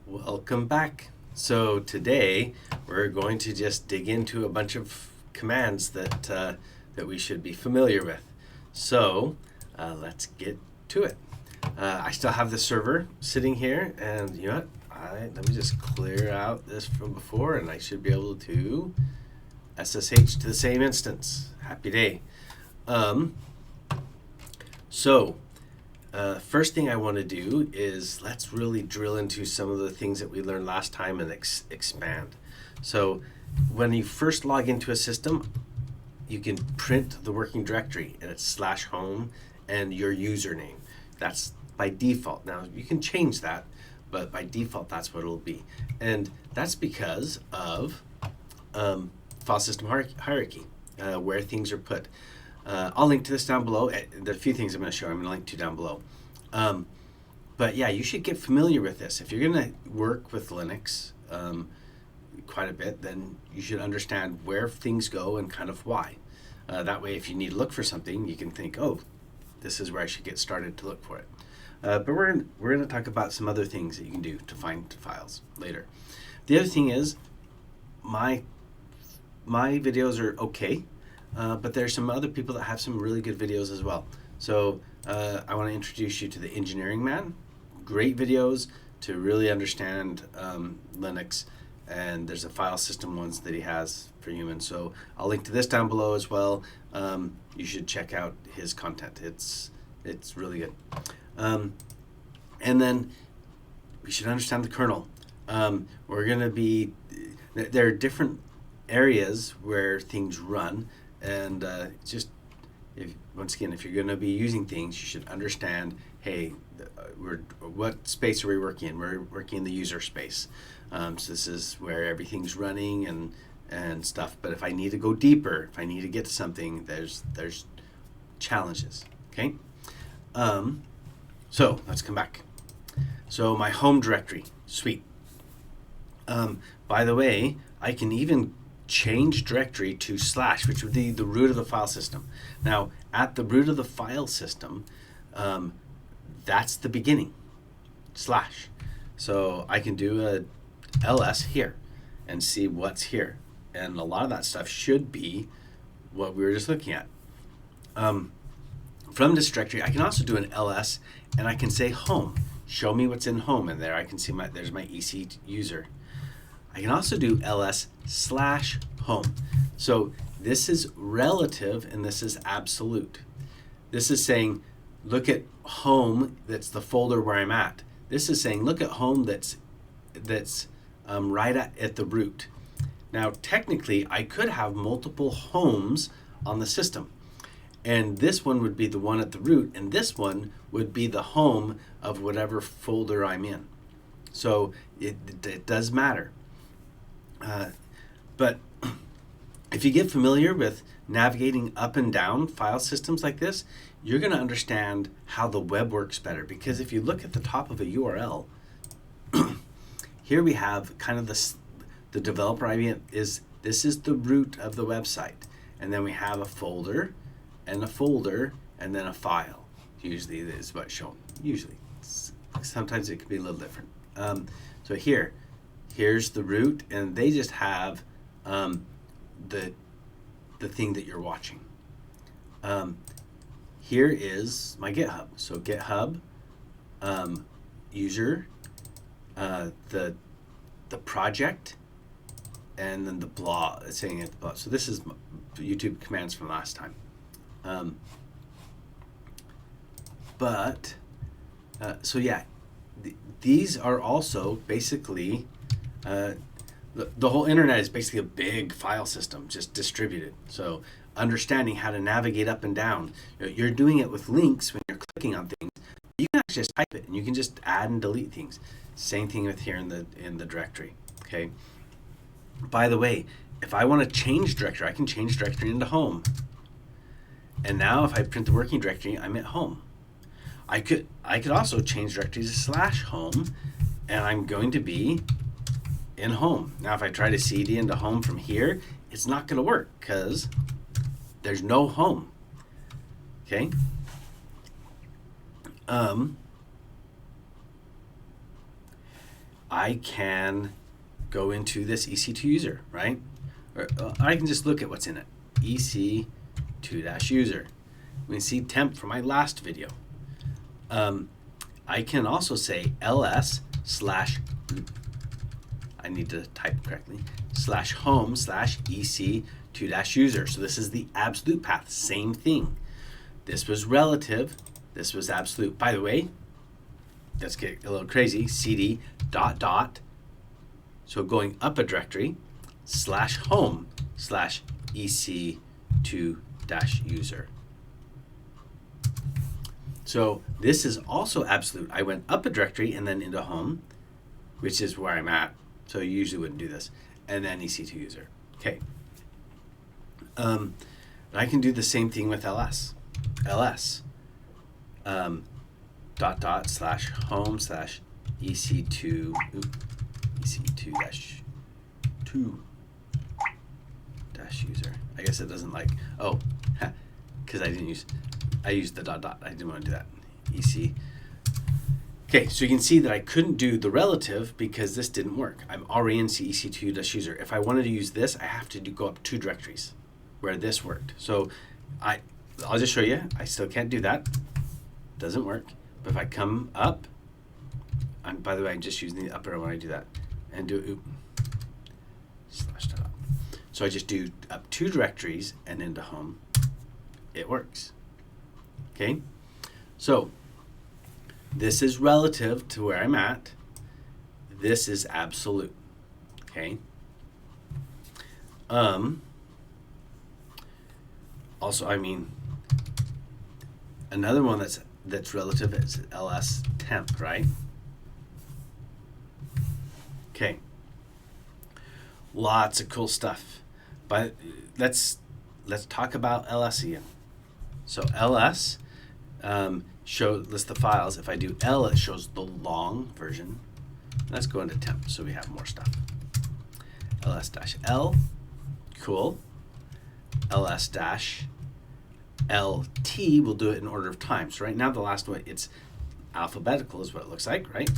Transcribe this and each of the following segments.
Welcome back. So today we're going to just dig into a bunch of commands that we should be familiar with. So let's get to it. I still have the server sitting here, and you know what? Let me just clear out this from before, and I should be able to SSH to the same instance. Happy day. First thing I want to do is let's really drill into some of the things that we learned last time and expand. So when you first log into a system, you can print the working directory, and it's /home and your username. That's by default. Now you can change that, but by default that's what it'll be. And that's because of file system hierarchy, where things are put. I'll link to this down below. There are a few things I'm going to show. I'm going to link to down below. But yeah, you should get familiar with this. If you're going to work with Linux quite a bit, then you should understand where things go and kind of why. That way, if you need to look for something, you can think, oh, this is where I should get started to look for it. But we're going to talk about some other things that you can do to find files later. The other thing is, my videos are okay. But there's some other people that have some really good videos as well. So I want to introduce you to the Engineering Man. Great videos to really understand Linux, and there's a file system ones that he has for humans. So I'll link to this down below as well. You should check out his content. It's really good. And then we should understand the kernel. We're going to be, there are different areas where things run. And once again, if you're going to be using things, you should understand, hey, what space are we working in? We're working in the user space. So this is where everything's running and stuff. But if I need to go deeper, if I need to get to something, there's challenges, okay? So let's come back. So my home directory, sweet. By the way, I can even change directory to /, which would be the root of the file system. Now, at the root of the file system, that's the beginning, /. So I can do a ls here and see what's here. And a lot of that stuff should be what we were just looking at. From this directory, I can also do an ls, and I can say home. Show me what's in home, and there I can see there's my EC user. I can also do ls/home. So this is relative and this is absolute. This is saying, look at home, that's the folder where I'm at. This is saying, look at home that's right at the root. Now, technically, I could have multiple homes on the system. And this one would be the one at the root, and this one would be the home of whatever folder I'm in. So it does matter. But if you get familiar with navigating up and down file systems like this, you're going to understand how the web works better. Because if you look at the top of a URL, here we have kind of the developer ID this is the root of the website. And then we have a folder, and then a file. Usually is what's shown. Usually. Sometimes it can be a little different. So here's the root, and they just have the thing that you're watching. Here is my GitHub. So GitHub, user, the project, and then the blog, saying at the blog. So this is YouTube commands from last time. So yeah, these are also basically the whole internet is basically a big file system, just distributed. So understanding how to navigate up and down. You're doing it with links when you're clicking on things. You can actually just type it, and you can just add and delete things. Same thing with here in the directory. Okay. By the way, if I want to change directory, I can change directory into home. And now if I print the working directory, I'm at home. I could also change directory to /home, and I'm going to be in home. Now if I try to cd into home from here, it's not going to work because there's no home. Okay? I can go into this EC2 user, right? Or I can just look at what's in it. EC2-user. We can see temp from my last video. I can also say ls slash, I need to type correctly, slash home slash EC2-user. So this is the absolute path, same thing. This was relative, this was absolute. By the way, let's get a little crazy, cd ... So going up a directory, slash home slash EC2-user. So this is also absolute. I went up a directory and then into home, which is where I'm at. So you usually wouldn't do this. And then EC2-user. Okay. I can do the same thing with ls. ls slash home slash EC2 EC2-user. I guess it doesn't like, oh, because I used the ... I didn't want to do that. EC. Okay, so you can see that I couldn't do the relative because this didn't work. I'm already in EC2-user. If I wanted to use this, I have to go up 2 directories where this worked. So I'll just show you. I still can't do that. Doesn't work. But if I come up, by the way, I'm just using the up arrow when I do that, and do slash .up. So I just do up 2 directories and into home. It works. Okay, so this is relative to where I'm at. This is absolute. Okay. Also, I mean, another one that's relative is ls temp, right? Okay. Lots of cool stuff. But let's talk about ls again. So ls lists the files. If I do L, it shows the long version. Let's go into temp so we have more stuff. ls-l, cool. ls-lt, we'll do it in order of time. So right now the last one, it's alphabetical is what it looks like, right?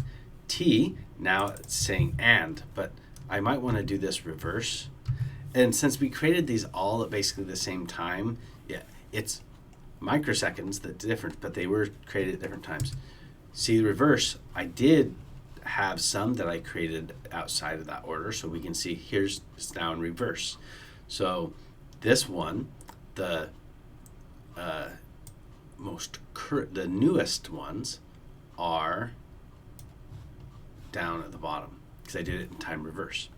T, now it's saying and, but I might want to do this reverse. And since we created these all at basically the same time, yeah, it's microseconds that's different, but they were created at different times. See the reverse, I did have some that I created outside of that order, so we can see it's now in reverse. So this one, the newest ones are down at the bottom because I did it in time reverse.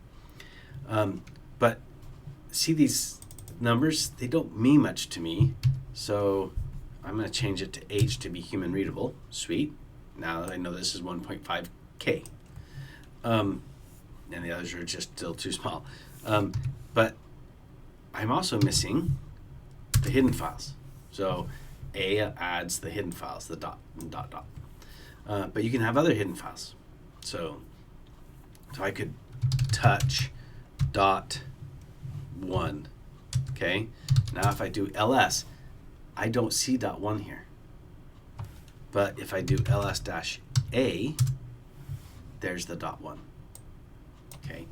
But see these numbers, they don't mean much to me. So I'm going to change it to H to be human readable. Sweet. Now I know this is 1.5K. And the others are just still too small. But I'm also missing the hidden files. So A adds the hidden files, the dot and dot dot. But you can have other hidden files. So I could touch dot 1. Okay. Now if I do ls, I don't see dot 1 here. But if I do ls-a, there's the dot 1. Okay.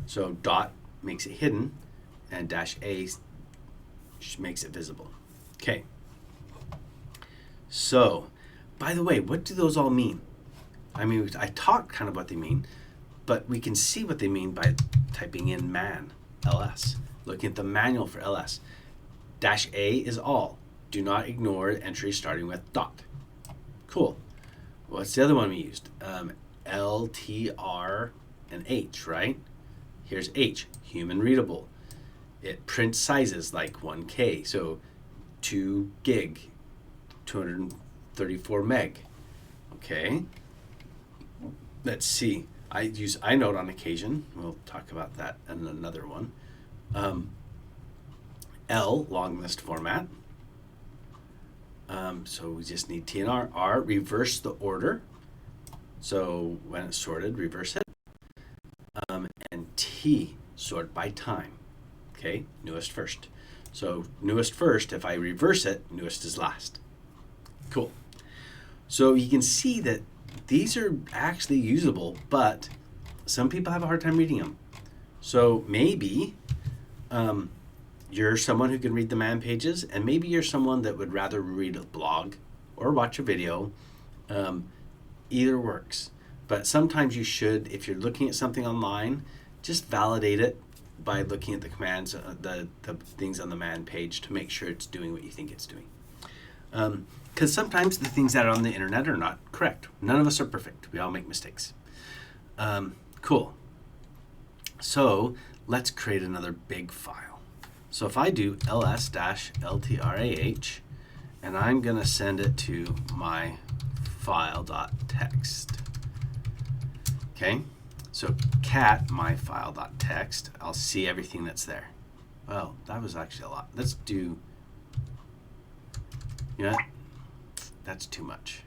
So dot makes it hidden, and -a makes it visible. Okay. So, by the way, what do those all mean? I mean, I talked kind of what they mean, but we can see what they mean by typing in man, ls. Looking at the manual for ls. -a is all. Do not ignore entries starting with dot. Cool. What's the other one we used? L, T, R, and H, right? Here's H, human readable. It prints sizes like 1K, so 2 gig, 234 meg. Okay. Let's see. I use inode on occasion. We'll talk about that in another one. L, long list format. So we just need T and R. R, reverse the order. So when it's sorted, reverse it. And T, sort by time. Okay, newest first. So newest first, if I reverse it, newest is last. Cool. So you can see that these are actually usable, but some people have a hard time reading them. So maybe you're someone who can read the man pages, and maybe you're someone that would rather read a blog or watch a video. Either works. But sometimes you should, if you're looking at something online, just validate it by looking at the commands, the things on the man page to make sure it's doing what you think it's doing. Because sometimes the things that are on the internet are not correct. None of us are perfect. We all make mistakes. Cool. So let's create another big file. So if I do ls-ltrah, and I'm going to send it to my file.txt. Okay, so cat my file.txt. I'll see everything that's there. Well, that was actually a lot. Let's do, you know what? That's too much.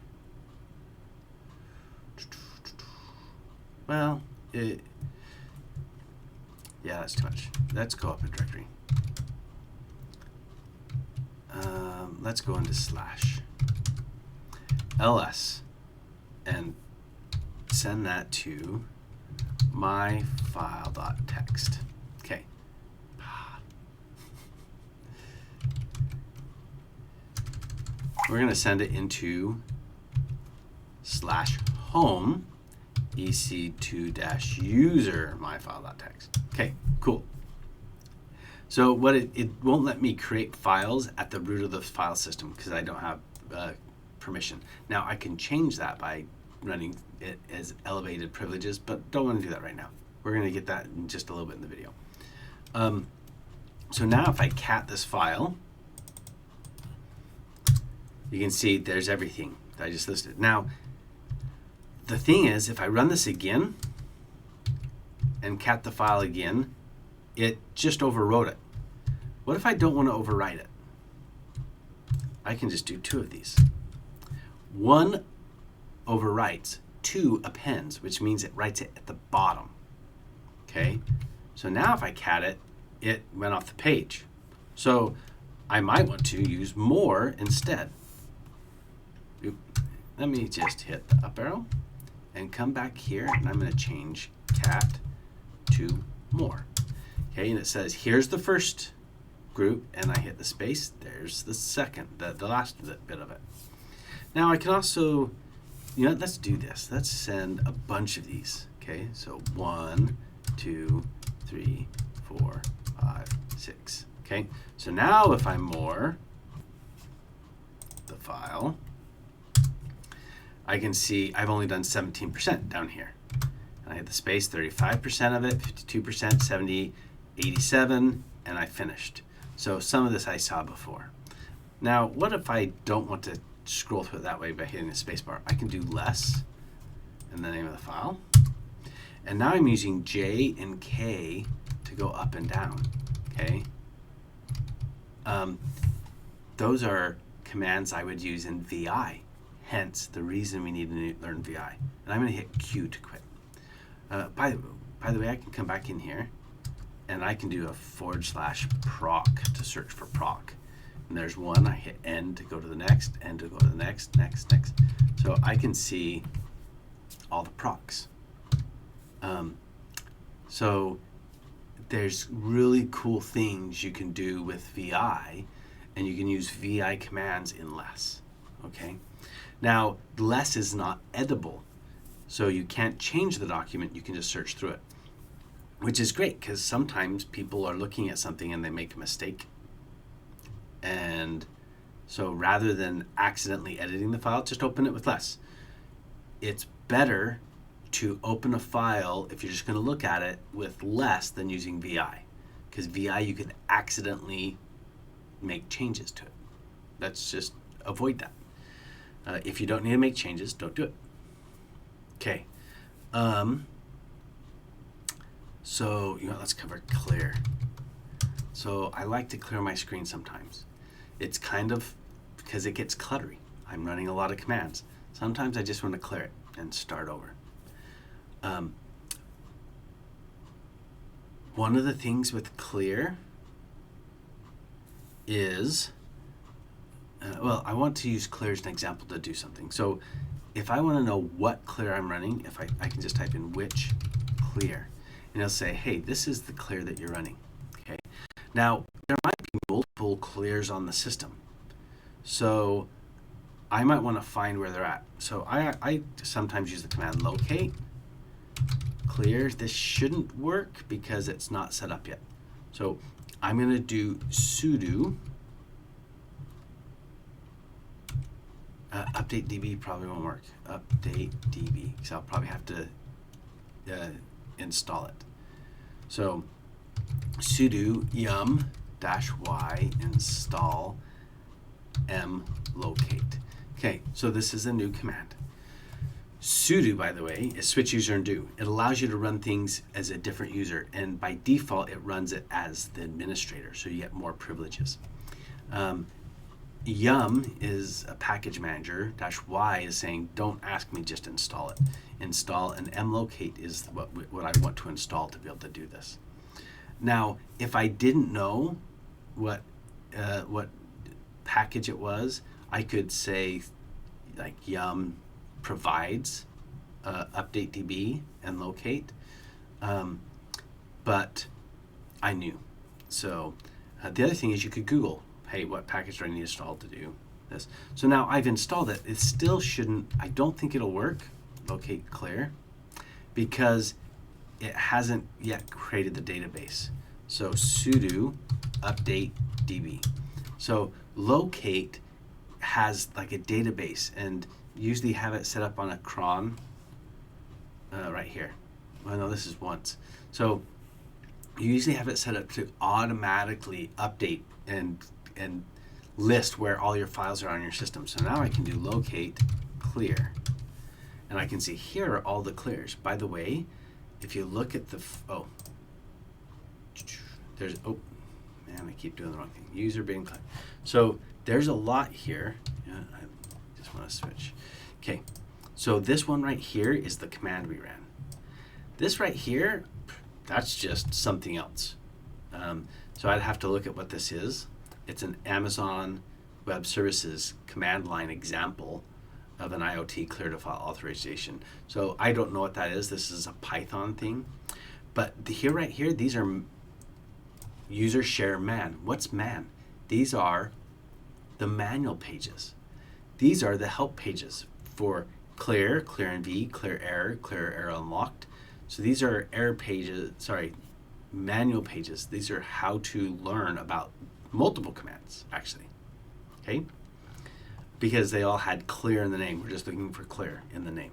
Well, yeah, that's too much. Let's go up a directory. Let's go into /ls and send that to my file.txt. Okay. We're going to send it into /home ec2-user my file.txt. Okay, cool. So what it won't let me create files at the root of the file system because I don't have permission. Now I can change that by running it as elevated privileges, but don't want to do that right now. We're going to get that in just a little bit in the video. So now if I cat this file, you can see there's everything that I just listed. Now, the thing is, if I run this again and cat the file again, it just overwrote it. What if I don't want to overwrite it? I can just do two of these. One overwrites, two appends, which means it writes it at the bottom. Okay, so now if I cat it, it went off the page. So I might want to use more instead. Let me just hit the up arrow and come back here, and I'm going to change cat to more. Okay, and it says here's the first group, and I hit the space. There's the second, the last bit of it. Now I can also, you know, let's do this. Let's send a bunch of these. Okay, so 1, 2, 3, 4, 5, 6. Okay, so now if I more the file, I can see I've only done 17% down here. And I hit the space, 35% of it, 52%, 70, 87, and I finished. So some of this I saw before. Now, what if I don't want to scroll through it that way by hitting the space bar? I can do less and the name of the file. And now I'm using J and K to go up and down, okay? Those are commands I would use in VI. Hence, the reason we need to learn VI. And I'm going to hit Q to quit. By the way, I can come back in here, and I can do a /proc to search for proc. And there's one. I hit N to go to the next, N to go to the next, next. So I can see all the procs. So there's really cool things you can do with VI, and you can use VI commands in less. Okay. Now, less is not editable, so you can't change the document, you can just search through it, which is great because sometimes people are looking at something and they make a mistake. And so rather than accidentally editing the file, just open it with less. It's better to open a file, if you're just going to look at it, with less than using VI, because VI you could accidentally make changes to it. Let's just avoid that. If you don't need to make changes, don't do it. Okay. So, you know, let's cover clear. So I like to clear my screen sometimes. It's kind of because it gets cluttery. I'm running a lot of commands. Sometimes I just want to clear it and start over. One of the things with clear is, well, I want to use clear as an example to do something. So if I want to know what clear I'm running, if I can just type in which clear, and it'll say, hey, this is the clear that you're running. Okay. Now, there might be multiple clears on the system. So I might want to find where they're at. So I sometimes use the command locate clear. This shouldn't work because it's not set up yet. So I'm going to do sudo updatedb probably won't work. Updatedb, because I'll probably have to install it. So sudo yum-y install mlocate. Okay, so this is a new command. Sudo, by the way, is switch user and do. It allows you to run things as a different user, and by default, it runs it as the administrator, so you get more privileges. Yum is a package manager. -y is saying, don't ask me, just install it. Install, and mlocate is what I want to install to be able to do this. Now, if I didn't know what package it was, I could say, like, yum provides updatedb and locate, but I knew. So the other thing is you could Google, hey, what package do I need to install to do this? So now I've installed it. It still shouldn't, I don't think it'll work, locate clear, because it hasn't yet created the database. So sudo updatedb. So locate has like a database, and usually have it set up on a cron right here. Well, no, this is once. So you usually have it set up to automatically update and list where all your files are on your system. So now I can do locate clear, and I can see here are all the clears. By the way, if you look at the I keep doing the wrong thing. User bin clear. So there's a lot here. Yeah, I just want to switch. Okay, so this one right here is the command we ran. This right here, that's just something else. So I'd have to look at what this is. It's an Amazon Web Services command line example of an IoT clear to file authorization. So I don't know what that is. This is a Python thing. But right here, these are user share man. What's man? These are the manual pages. These are the help pages for clear, clear NV, clear error unlocked. So these are error pages, manual pages. These are how to learn about multiple commands, actually, okay? Because they all had clear in the name. We're just looking for clear in the name.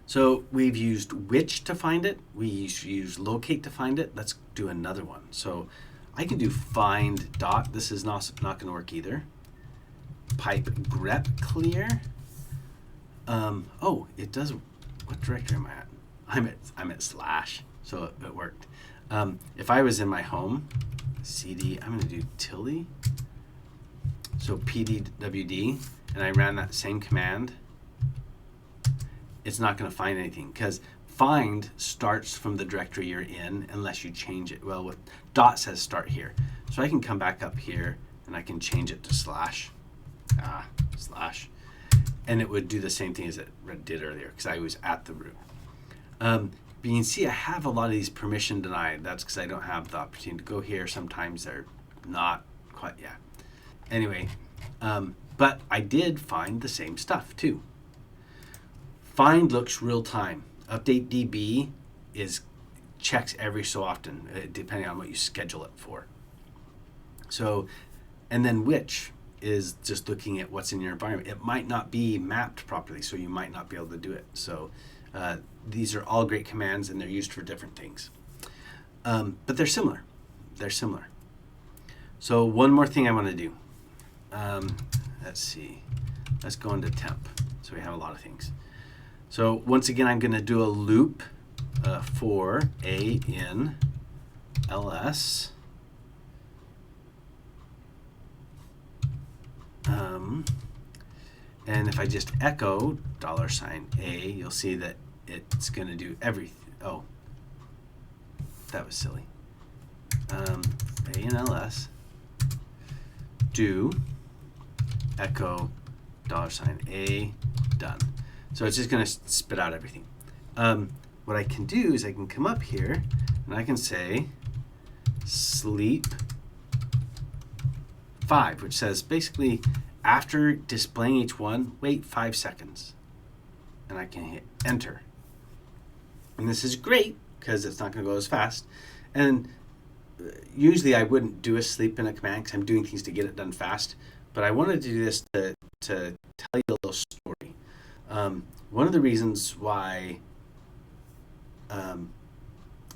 So we've used which to find it. We use locate to find it. Let's do another one. So I can do find dot. This is not going to work either. Pipe grep clear. Oh, it does. What directory am I at? I'm at slash, so it worked. If I was in my home, cd, I'm going to do tilde. So pdwd, and I ran that same command. It's not going to find anything because find starts from the directory you're in unless you change it. Well, with dot says start here. So I can come back up here and I can change it to slash, and it would do the same thing as it did earlier because I was at the root. But you can see I have a lot of these permission denied. That's because I don't have the opportunity to go here. Sometimes they're not quite, yeah. Anyway, but I did find the same stuff too. Find looks real time. UpdateDB checks every so often, depending on what you schedule it for. So, and then which is just looking at what's in your environment. It might not be mapped properly, so you might not be able to do it. So these are all great commands, and they're used for different things. But they're similar. They're similar. So one more thing I want to do. Let's see. Let's go into temp. So we have a lot of things. So once again, I'm going to do a loop for a in ls. And if I just echo $a, you'll see that it's going to do everything. Oh, that was silly. A in ls do echo $A, done. So it's just going to spit out everything. What I can do is I can come up here and I can say sleep 5, which says basically after displaying each one, wait 5 seconds. And I can hit enter. And this is great because it's not going to go as fast. And usually I wouldn't do a sleep in a command because I'm doing things to get it done fast. But I wanted to do this to tell you a little story. One of the reasons why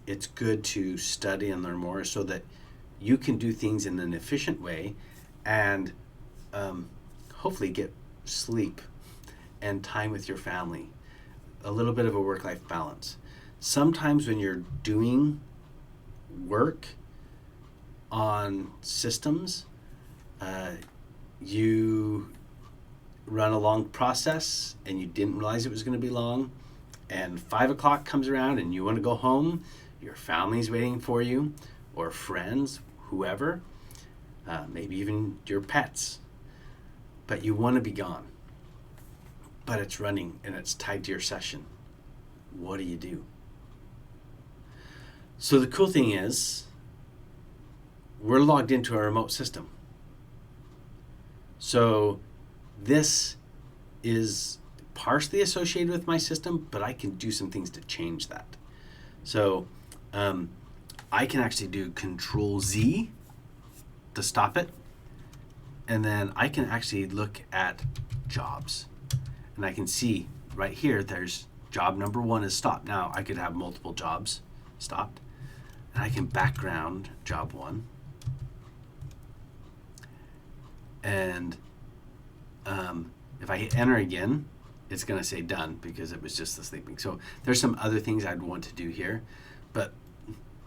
it's good to study and learn more is so that you can do things in an efficient way and hopefully get sleep and time with your family. A little bit of a work-life balance. Sometimes when you're doing work on systems, you run a long process and you didn't realize it was going to be long, and 5 o'clock comes around and you want to go home, your family's waiting for you, or friends, whoever, maybe even your pets, but you want to be gone. But it's running and it's tied to your session. What do? So the cool thing is, we're logged into a remote system. So this is partially associated with my system, but I can do some things to change that. So I can actually do Control-Z to stop it. And then I can actually look at jobs. And I can see right here, there's job number 1 is stopped. Now I could have multiple jobs stopped. And I can background job 1. And if I hit enter again, it's going to say done because it was just the sleeping. So there's some other things I'd want to do here, but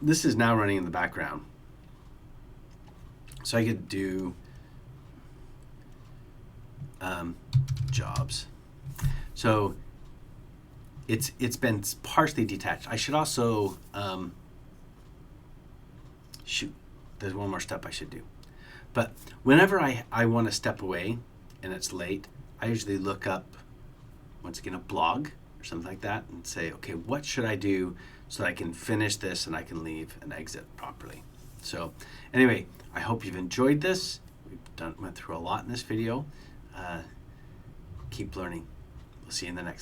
this is now running in the background. So I could do jobs. So it's been partially detached. I should also shoot. There's one more step I should do. But whenever I want to step away and it's late, I usually look up, once again, a blog or something like that and say, okay, what should I do so that I can finish this and I can leave and exit properly? So anyway, I hope you've enjoyed this. Went through a lot in this video. Keep learning. We'll see you in the next one.